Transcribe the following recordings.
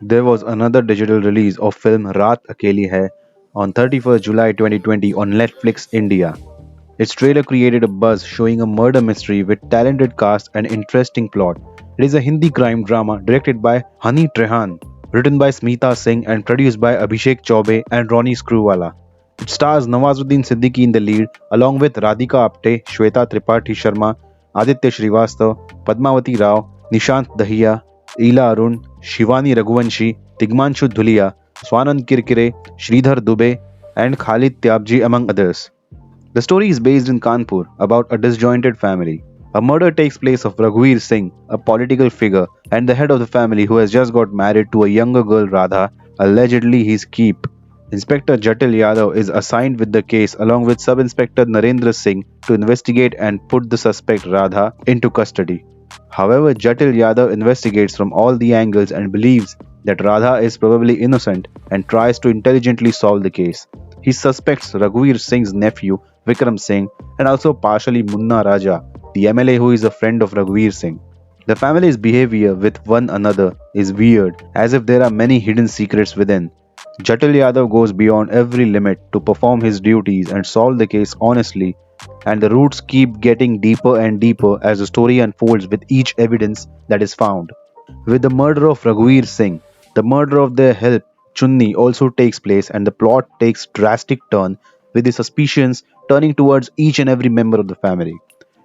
There was another digital release of film Raat Akeli Hai on 31st July 2020 on Netflix India. Its trailer created a buzz showing a murder mystery with talented cast and interesting plot. It is a Hindi crime drama directed by Hani Trehan, written by Smita Singh and produced by Abhishek Chaubey and Ronnie Screwwala. It stars Nawazuddin Siddiqui in the lead along with Radhika Apte, Shweta Tripathi Sharma, Aditya Srivastav, Padmavati Rao, Nishant Dahiya, Ila Arun, Shivani Raghuvanshi, Tigmanshu Dhulia, Swanand Kirkire, Sridhar Dubey, and Khalid Tyabji among others. The story is based in Kanpur about a disjointed family. A murder takes place of Raghuveer Singh, a political figure and the head of the family who has just got married to a younger girl Radha, allegedly his keep. Inspector Jatil Yadav is assigned with the case along with Sub Inspector Narendra Singh to investigate and put the suspect Radha into custody. However, Jatil Yadav investigates from all the angles and believes that Radha is probably innocent and tries to intelligently solve the case. He suspects Raghuveer Singh's nephew Vikram Singh and also partially Munna Raja, the MLA who is a friend of Raghuveer Singh. The family's behavior with one another is weird, as if there are many hidden secrets within. Jatil Yadav goes beyond every limit to perform his duties and solve the case honestly, and the roots keep getting deeper and deeper as the story unfolds with each evidence that is found. With the murder of Raghuveer Singh, the murder of their help Chunni also takes place and the plot takes drastic turn with the suspicions turning towards each and every member of the family.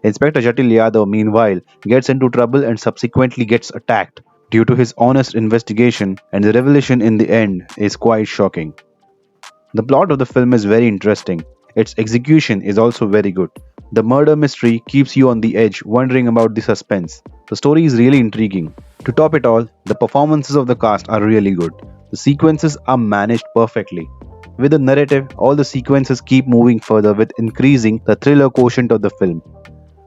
Inspector Jatil Yadav meanwhile gets into trouble and subsequently gets attacked due to his honest investigation, and the revelation in the end is quite shocking. The plot of the film is very interesting. Its execution is also very good. The murder mystery keeps you on the edge, wondering about the suspense. The story is really intriguing. To top it all, the performances of the cast are really good. The sequences are managed perfectly. With the narrative, all the sequences keep moving further with increasing the thriller quotient of the film.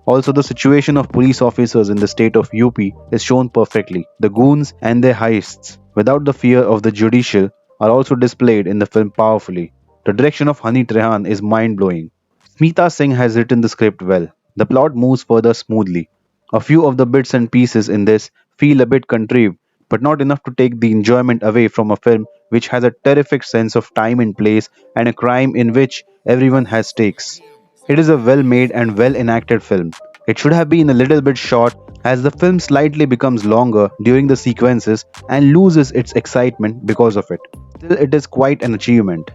Also, the situation of police officers in the state of UP is shown perfectly. The goons and their heists, without the fear of the judicial, are also displayed in the film powerfully. The direction of Hani Trehan is mind blowing. Smita Singh has written the script well. The plot moves further smoothly. A few of the bits and pieces in this feel a bit contrived, but not enough to take the enjoyment away from a film which has a terrific sense of time and place and a crime in which everyone has stakes. It is a well made and well enacted film. It should have been a little bit short as the film slightly becomes longer during the sequences and loses its excitement because of it. Still, it is quite an achievement.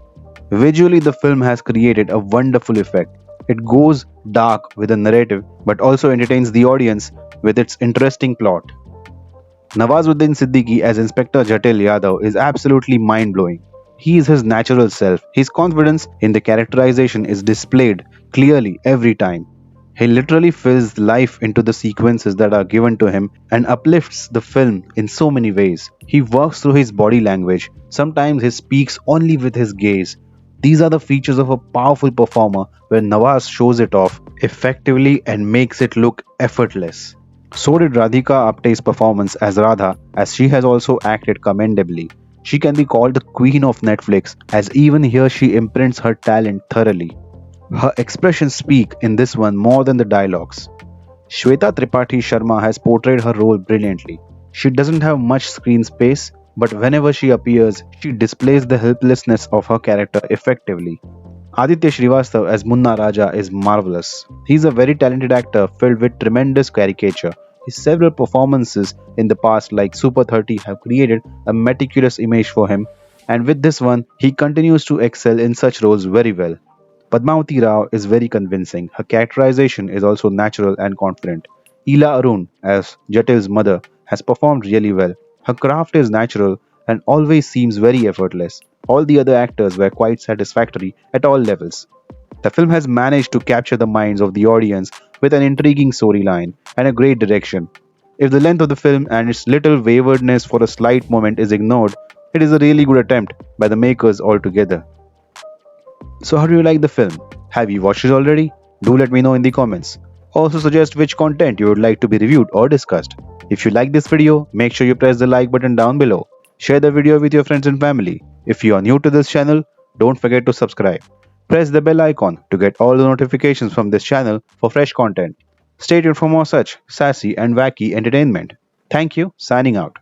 Visually, the film has created a wonderful effect. It goes dark with a narrative but also entertains the audience with its interesting plot. Nawazuddin Siddiqui as Inspector Jatil Yadav is absolutely mind blowing. He is his natural self. His confidence in the characterization is displayed clearly every time. He literally fills life into the sequences that are given to him and uplifts the film in so many ways. He works through his body language. Sometimes he speaks only with his gaze. These are the features of a powerful performer where Nawaz shows it off effectively and makes it look effortless. So did Radhika Apte's performance as Radha, as she has also acted commendably. She can be called the queen of Netflix, as even here she imprints her talent thoroughly. Her expressions speak in this one more than the dialogues. Shweta Tripathi Sharma has portrayed her role brilliantly. She doesn't have much screen space, but whenever she appears, she displays the helplessness of her character effectively. Aditya Srivastav as Munna Raja is marvelous. He is a very talented actor filled with tremendous caricature. His several performances in the past, like Super 30, have created a meticulous image for him, and with this one, he continues to excel in such roles very well. Padmavati Rao is very convincing. Her characterization is also natural and confident. Ila Arun, as Jatil's mother, has performed really well. Her craft is natural and always seems very effortless. All the other actors were quite satisfactory at all levels. The film has managed to capture the minds of the audience with an intriguing storyline and a great direction. If the length of the film and its little waywardness for a slight moment is ignored, it is a really good attempt by the makers altogether. So, how do you like the film? Have you watched it already? Do let me know in the comments. Also, suggest which content you would like to be reviewed or discussed. If you like this video, make sure you press the like button down below. Share the video with your friends and family. If you are new to this channel, don't forget to subscribe. Press the bell icon to get all the notifications from this channel for fresh content. Stay tuned for more such sassy and wacky entertainment. Thank you, signing out.